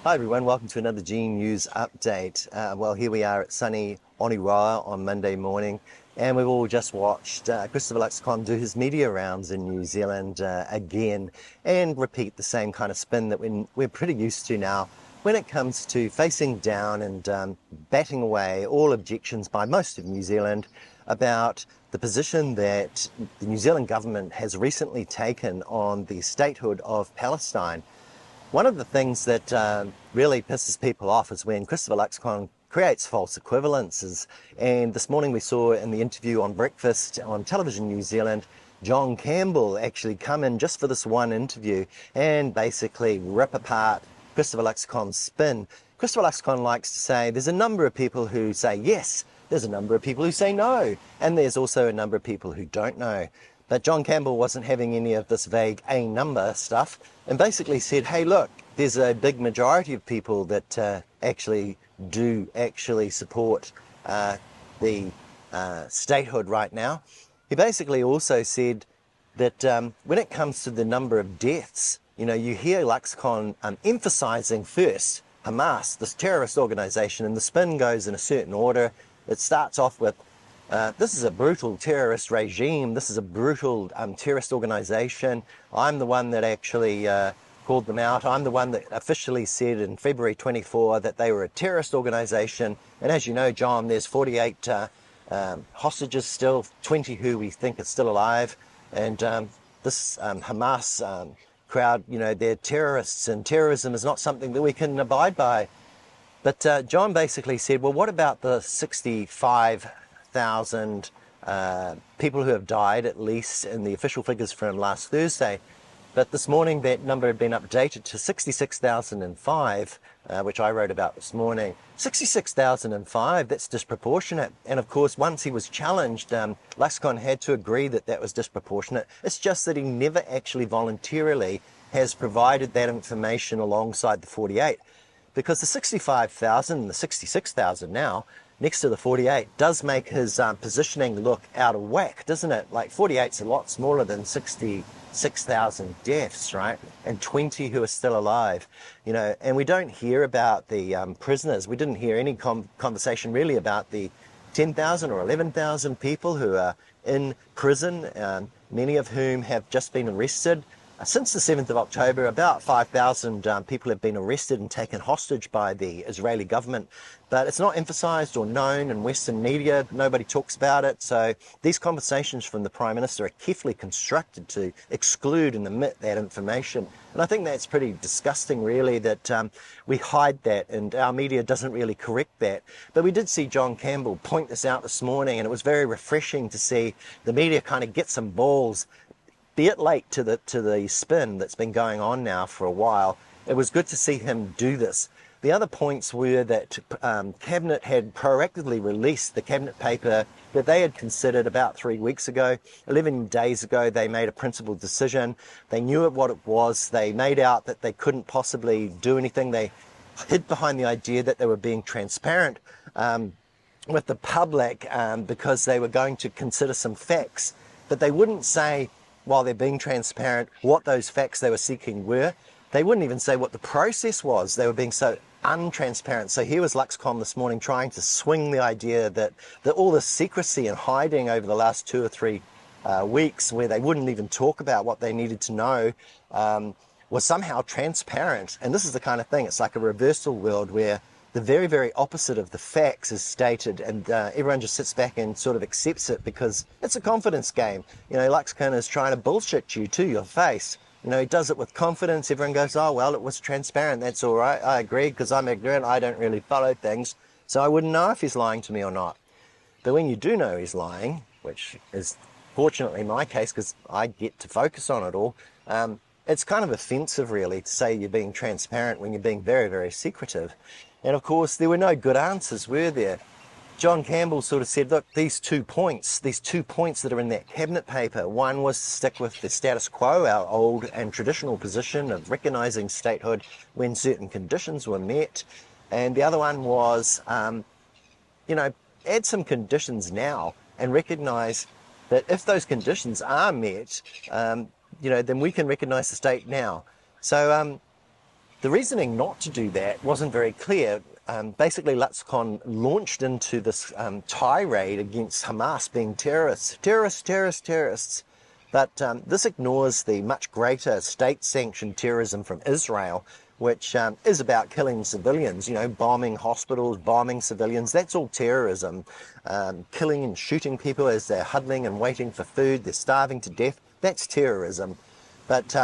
Hi everyone, welcome to another G News update. Well, here we are at sunny Oniroa on Monday morning, and we've all just watched Christopher Luxon do his media rounds in New Zealand again, and repeat the same kind of spin that we're pretty used to now when it comes to facing down and batting away all objections by most of New Zealand about the position that the New Zealand government has recently taken on the statehood of Palestine. One of the things that really pisses people off is when Christopher Luxon creates false equivalences. And this morning we saw in the interview on Breakfast on Television New Zealand, John Campbell actually come in just for this one interview and basically rip apart Christopher Luxon's spin. Christopher Luxon likes to say there's a number of people who say yes, there's a number of people who say no, and there's also a number of people who don't know. But John Campbell wasn't having any of this vague A number stuff and basically said, hey, look, there's a big majority of people that actually support the statehood right now. He basically also said that when it comes to the number of deaths, you know, you hear Luxon emphasizing first Hamas, this terrorist organization, and the spin goes in a certain order. It starts off with this is a brutal terrorist regime. This is a brutal terrorist organization. I'm the one that actually called them out. I'm the one that officially said in February 24 that they were a terrorist organization. And as you know, John, there's 48 hostages still, 20 who we think are still alive. And this Hamas crowd, you know, they're terrorists, and terrorism is not something that we can abide by. But John basically said, well, what about the 65,000 people who have died, at least in the official figures from last Thursday? But this morning that number had been updated to 66,005, which I wrote about this morning. 66,005, that's disproportionate. And of course, once he was challenged, Luxon had to agree that that was disproportionate. It's just that he never actually voluntarily has provided that information alongside the 48. Because the 65,000 and the 66,000 now, next to the 48, does make his positioning look out of whack, doesn't it? Like 48's a lot smaller than 66,000 deaths, right? And 20 who are still alive, you know. And we don't hear about the prisoners. We didn't hear any conversation really about the 10,000 or 11,000 people who are in prison, many of whom have just been arrested. Since the 7th of October, about 5,000 people have been arrested and taken hostage by the Israeli government, but it's not emphasised or known in Western media. Nobody talks about it. So these conversations from the Prime Minister are carefully constructed to exclude and omit that information. And I think that's pretty disgusting, really, that we hide that and our media doesn't really correct that. But we did see John Campbell point this out this morning, and it was very refreshing to see the media kind of get some balls, be it late to the spin that's been going on now for a while. It was good to see him do this. The other points were that Cabinet had proactively released the Cabinet paper that they had considered about 3 weeks ago. 11 days ago, they made a principled decision. They knew what it was. They made out that they couldn't possibly do anything. They hid behind the idea that they were being transparent with the public because they were going to consider some facts. But they wouldn't say, while they're being transparent, what those facts they were seeking were. They wouldn't even say what the process was. They were being so untransparent. So here was Luxon this morning trying to swing the idea that all the secrecy and hiding over the last 2 or 3 weeks, where they wouldn't even talk about what they needed to know, was somehow transparent. And this is the kind of thing, it's like a reversal world where the very, very opposite of the facts is stated, and everyone just sits back and sort of accepts it because it's a confidence game. You know, Luxon is trying to bullshit you to your face. You know, he does it with confidence. Everyone goes, oh, well, it was transparent. That's all right. I agree because I'm ignorant. I don't really follow things. So I wouldn't know if he's lying to me or not. But when you do know he's lying, which is fortunately my case because I get to focus on it all, it's kind of offensive, really, to say you're being transparent when you're being very, very secretive. And of course, there were no good answers, were there? John Campbell sort of said, look, these 2 points that are in that Cabinet paper, one was to stick with the status quo, our old and traditional position of recognising statehood when certain conditions were met. And the other one was, you know, add some conditions now and recognise that if those conditions are met, you know, then we can recognise the state now. So The reasoning not to do that wasn't very clear. Basically, Luxcon launched into this tirade against Hamas being terrorists, terrorists, terrorists, terrorists. But this ignores the much greater state-sanctioned terrorism from Israel, which is about killing civilians, you know, bombing hospitals, bombing civilians. That's all terrorism. Killing and shooting people as they're huddling and waiting for food, they're starving to death. That's terrorism. But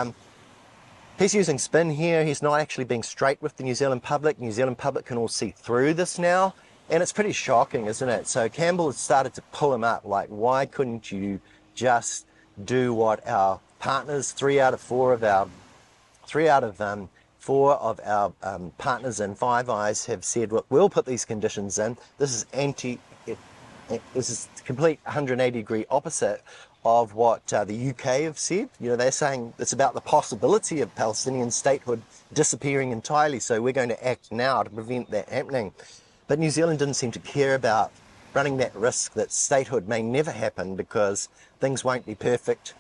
he's using spin here. He's not actually being straight with the New Zealand public. New Zealand public can all see through this now. And it's pretty shocking, isn't it? So Campbell has started to pull him up. Like, why couldn't you just do what our partners, three out of four of our partners in Five Eyes have said, look, we'll put these conditions in. This is this is complete 180-degree opposite of what the UK have said. You know, they're saying it's about the possibility of Palestinian statehood disappearing entirely, so we're going to act now to prevent that happening. But New Zealand didn't seem to care about running that risk that statehood may never happen because things won't be perfect.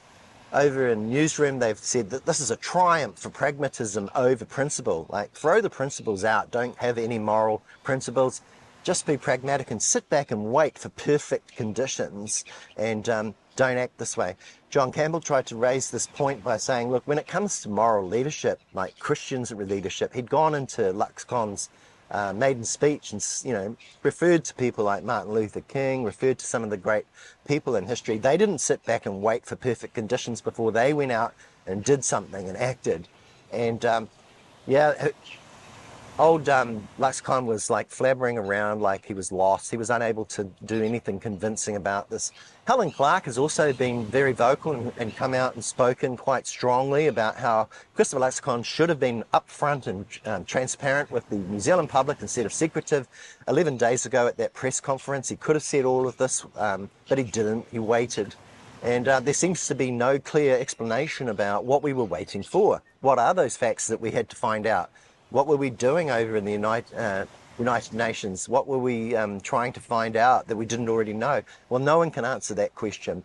Over in Newsroom, they've said that this is a triumph for pragmatism over principle. Like, throw the principles out, don't have any moral principles. Just be pragmatic and sit back and wait for perfect conditions and don't act this way. John Campbell tried to raise this point by saying, look, when it comes to moral leadership, like Christians leadership, he'd gone into Luxcon's maiden speech and, you know, referred to people like Martin Luther King, referred to some of the great people in history. They didn't sit back and wait for perfect conditions before they went out and did something and acted. And old Luxcon was like flabbering around like he was lost. He was unable to do anything convincing about this. Helen Clark has also been very vocal and come out and spoken quite strongly about how Christopher Luxcon should have been upfront and transparent with the New Zealand public instead of secretive. 11 days ago at that press conference, he could have said all of this, but he didn't. He waited. And there seems to be no clear explanation about what we were waiting for. What are those facts that we had to find out? What were we doing over in the United Nations? What were we trying to find out that we didn't already know? Well, no one can answer that question.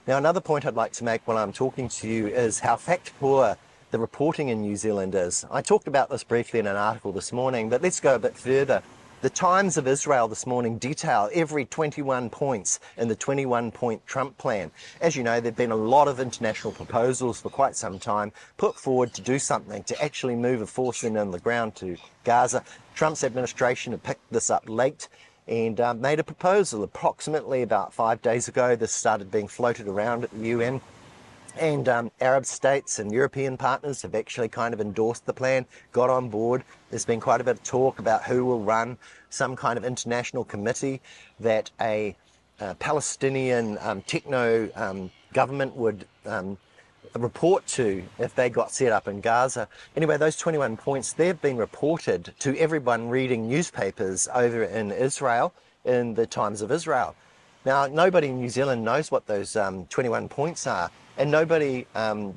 Now, another point I'd like to make while I'm talking to you is how fact poor the reporting in New Zealand is. I talked about this briefly in an article this morning, but let's go a bit further. The Times of Israel this morning detail every 21 points in the 21-point Trump plan. As you know, there have been a lot of international proposals for quite some time put forward to do something, to actually move a force in on the ground to Gaza. Trump's administration had picked this up late and made a proposal. Approximately about 5 days ago, this started being floated around at the UN. And Arab states and European partners have actually kind of endorsed the plan, got on board. There's been quite a bit of talk about who will run some kind of international committee that a Palestinian techno government would report to if they got set up in Gaza. Anyway, those 21 points, they've been reported to everyone reading newspapers over in Israel, in the Times of Israel. Now, nobody in New Zealand knows what those 21 points are. And nobody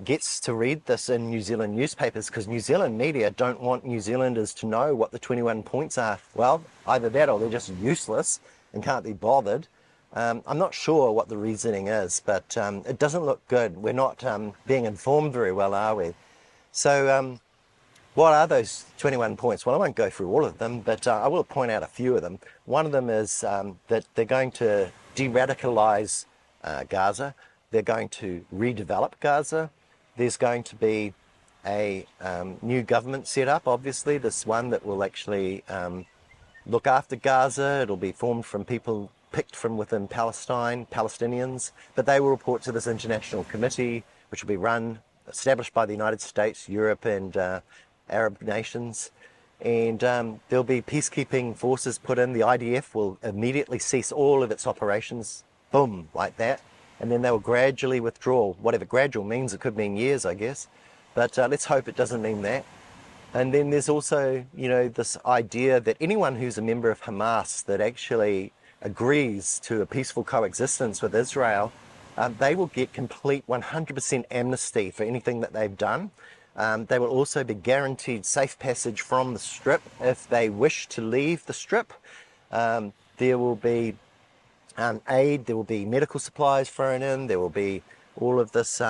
gets to read this in New Zealand newspapers because New Zealand media don't want New Zealanders to know what the 21 points are. Well, either that or they're just useless and can't be bothered. I'm not sure what the reasoning is, but it doesn't look good. We're not being informed very well, are we? So what are those 21 points? Well, I won't go through all of them, but I will point out a few of them. One of them is that they're going to de-radicalize Gaza. They're going to redevelop Gaza. There's going to be a new government set up, obviously, this one that will actually look after Gaza. It'll be formed from people picked from within Palestine, Palestinians, but they will report to this international committee, which will be established by the United States, Europe, and Arab nations. And there'll be peacekeeping forces put in. The IDF will immediately cease all of its operations, boom, like that. And then they will gradually withdraw. Whatever gradual means, it could mean years, I guess. But let's hope it doesn't mean that. And then there's also, you know, this idea that anyone who's a member of Hamas that actually agrees to a peaceful coexistence with Israel, they will get complete 100% amnesty for anything that they've done. They will also be guaranteed safe passage from the Strip if they wish to leave the Strip. There will be aid, there will be medical supplies thrown in, there will be all of this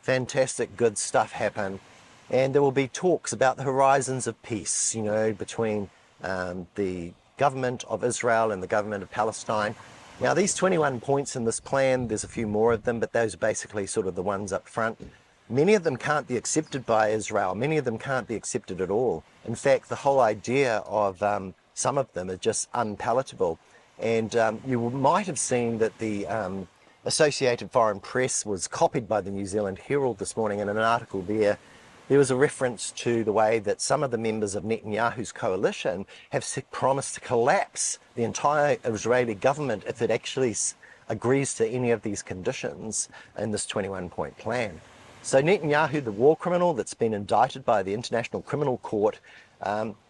fantastic good stuff happen. And there will be talks about the horizons of peace, between the government of Israel and the government of Palestine. Now, these 21 points in this plan, there's a few more of them, but those are basically sort of the ones up front. Many of them can't be accepted by Israel. Many of them can't be accepted at all. In fact, the whole idea of some of them are just unpalatable. And you might have seen that the Associated Foreign Press was copied by the New Zealand Herald this morning in an article there. There was a reference to the way that some of the members of Netanyahu's coalition have promised to collapse the entire Israeli government if it actually agrees to any of these conditions in this 21-point plan. So Netanyahu, the war criminal that's been indicted by the International Criminal Court,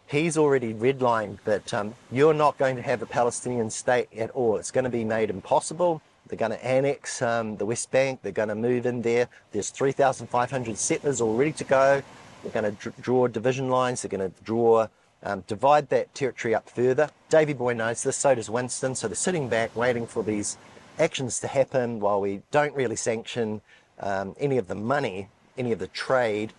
he's already redlined that you're not going to have a Palestinian state at all. It's going to be made impossible. They're going to annex the West Bank. They're going to move in there. There's 3,500 settlers all ready to go. They're going to draw division lines. They're going to divide that territory up further. Davey Boy knows this, so does Winston. So they're sitting back waiting for these actions to happen while we don't really sanction any of the money, any of the trade.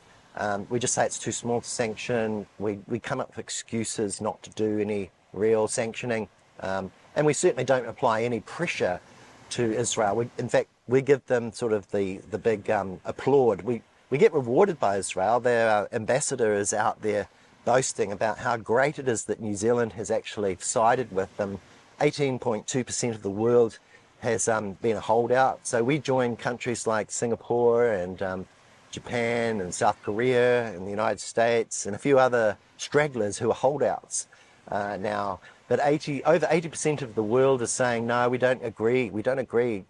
We just say it's too small to sanction. We come up with excuses not to do any real sanctioning. And we certainly don't apply any pressure to Israel. In fact, we give them sort of the big applaud. We get rewarded by Israel. Their ambassador is out there boasting about how great it is that New Zealand has actually sided with them. 18.2% of the world has been a holdout. So we join countries like Singapore and Japan and South Korea and the United States and a few other stragglers who are holdouts now. But over 80% of the world is saying, no, we don't agree. We don't agree.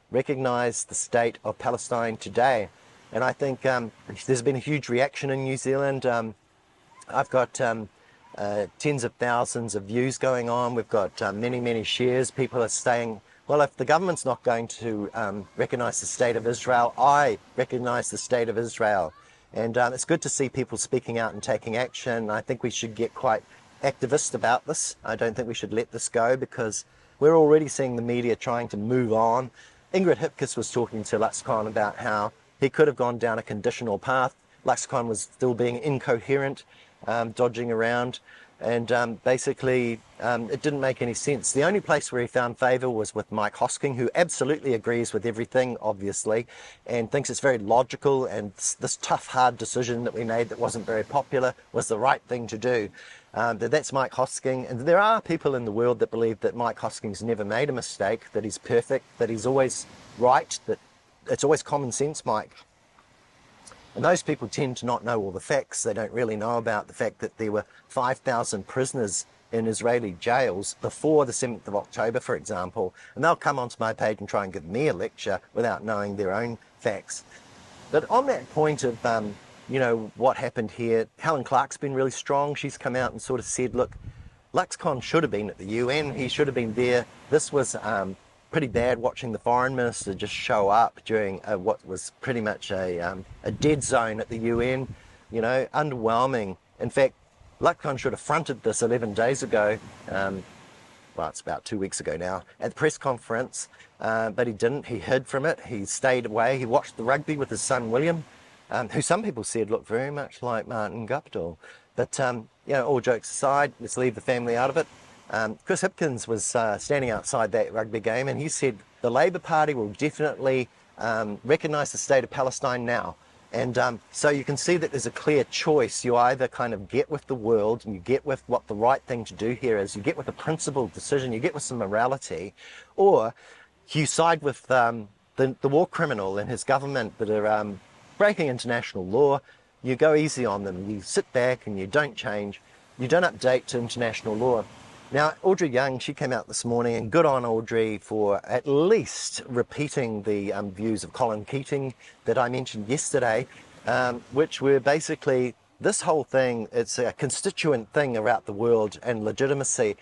Recognize the state of Palestine today. And I think there's been a huge reaction in New Zealand. I've got tens of thousands of views going on. We've got many, many shares. People are saying, well, if the government's not going to recognize the state of Israel, I recognize the state of Israel. And it's good to see people speaking out and taking action. I think we should get quite activist about this. I don't think we should let this go because we're already seeing the media trying to move on. Ingrid Hipkiss was talking to Luxcon about how he could have gone down a conditional path. Luxcon was still being incoherent, dodging around, and basically it didn't make any sense. The only place where he found favour was with Mike Hosking, who absolutely agrees with everything, obviously, and thinks it's very logical, and this tough, hard decision that we made that wasn't very popular was the right thing to do. That's Mike Hosking, and there are people in the world that believe that Mike Hosking's never made a mistake, that he's perfect, that he's always right, that it's always common sense, Mike. And those people tend to not know all the facts. They don't really know about the fact that there were 5,000 prisoners in Israeli jails before the 7th of October, for example, and they'll come onto my page and try and give me a lecture without knowing their own facts. But on that point of what happened here, Helen Clark's been really strong. She's come out and sort of said, look, Luxcon should have been at the UN. He should have been there. This was pretty bad watching the foreign minister just show up during what was pretty much a dead zone at the UN. Underwhelming. In fact, Luxcon should have fronted this 11 days ago. Well, it's about 2 weeks ago now, at the press conference, but he didn't. He hid from it. He stayed away. He watched the rugby with his son, William, who some people said looked very much like Martin Guptill. But, all jokes aside, let's leave the family out of it. Chris Hipkins was standing outside that rugby game, and he said the Labour Party will definitely recognise the state of Palestine now. And so you can see that there's a clear choice. You either kind of get with the world and you get with what the right thing to do here is, you get with a principled decision, you get with some morality, or you side with the war criminal and his government that are breaking international law. You go easy on them. You sit back and you don't change. You don't update to international law. Now, Audrey Young, she came out this morning, and good on Audrey for at least repeating the views of Colin Keating that I mentioned yesterday, which were basically this whole thing, it's a constituent thing around the world and legitimacy.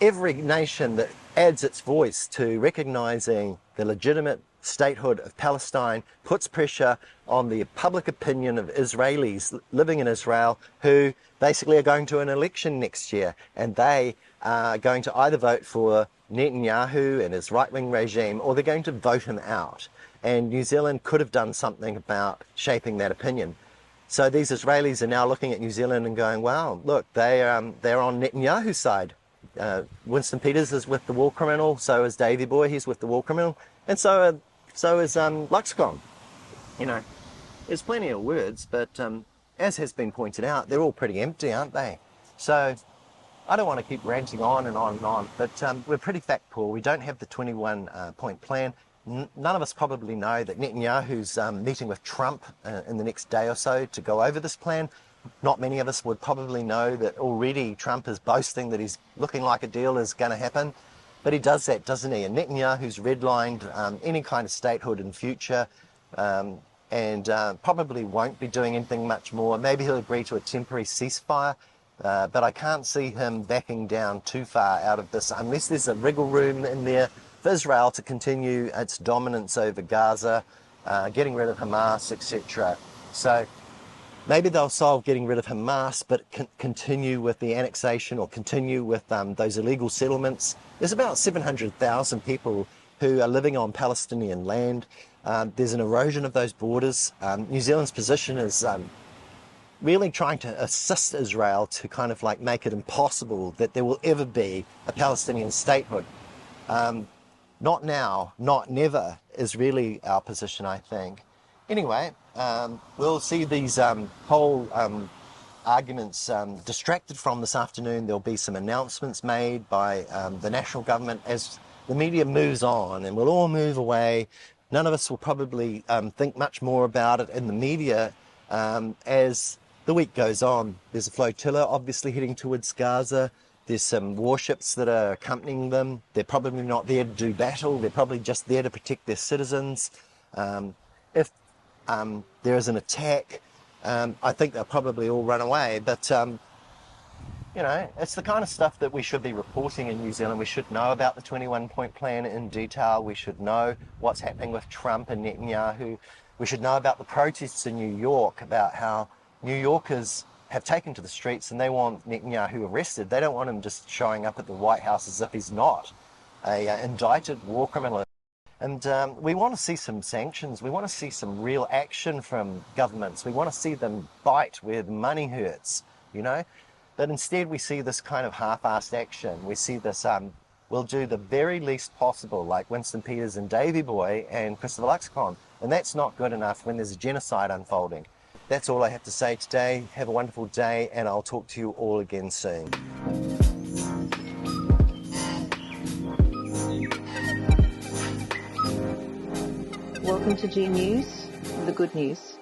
Every nation that adds its voice to recognising the legitimate statehood of Palestine puts pressure on the public opinion of Israelis living in Israel who basically are going to an election next year, and they are going to either vote for Netanyahu and his right-wing regime, or they're going to vote him out. And New Zealand could have done something about shaping that opinion. So these Israelis are now looking at New Zealand and going, wow, look, they're on Netanyahu's side. Winston Peters is with the war criminal, so is Davey Boy, he's with the war criminal, and so is Luxcom. You know, there's plenty of words, but as has been pointed out, they're all pretty empty, aren't they? So I don't want to keep ranting on and on and on, but we're pretty fact poor. We don't have the 21-point plan. None of us probably know that Netanyahu's meeting with Trump in the next day or so to go over this plan. Not many of us would probably know that already Trump is boasting that he's looking like a deal is going to happen. But he does that, doesn't he? And Netanyahu's redlined any kind of statehood in future and probably won't be doing anything much more. Maybe he'll agree to a temporary ceasefire, but I can't see him backing down too far out of this unless there's a wriggle room in there for Israel to continue its dominance over Gaza, getting rid of Hamas, etc. So maybe they'll solve getting rid of Hamas, but continue with the annexation or continue with those illegal settlements. There's about 700,000 people who are living on Palestinian land. There's an erosion of those borders. New Zealand's position is really trying to assist Israel to kind of like make it impossible that there will ever be a Palestinian statehood. Not now, not never is really our position, I think. Anyway, we'll see these whole arguments distracted from this afternoon. There'll be some announcements made by the national government as the media moves on, and we'll all move away. None of us will probably think much more about it in the media as the week goes on. There's a flotilla obviously heading towards Gaza. There's some warships that are accompanying them. They're probably not there to do battle. They're probably just there to protect their citizens. If there is an attack, I think they'll probably all run away. But, you know, it's the kind of stuff that we should be reporting in New Zealand. We should know about the 21-point plan in detail. We should know what's happening with Trump and Netanyahu. We should know about the protests in New York, about how New Yorkers have taken to the streets and they want Netanyahu arrested. They don't want him just showing up at the White House as if he's not a indicted war criminal. And we want to see some sanctions. We want to see some real action from governments. We want to see them bite where the money hurts, you know. But instead we see this kind of half-assed action. We see this, we'll do the very least possible, like Winston Peters and Davey Boy and Christopher Luxcom. And that's not good enough when there's a genocide unfolding. That's all I have to say today. Have a wonderful day, and I'll talk to you all again soon. Welcome to G News, the good news.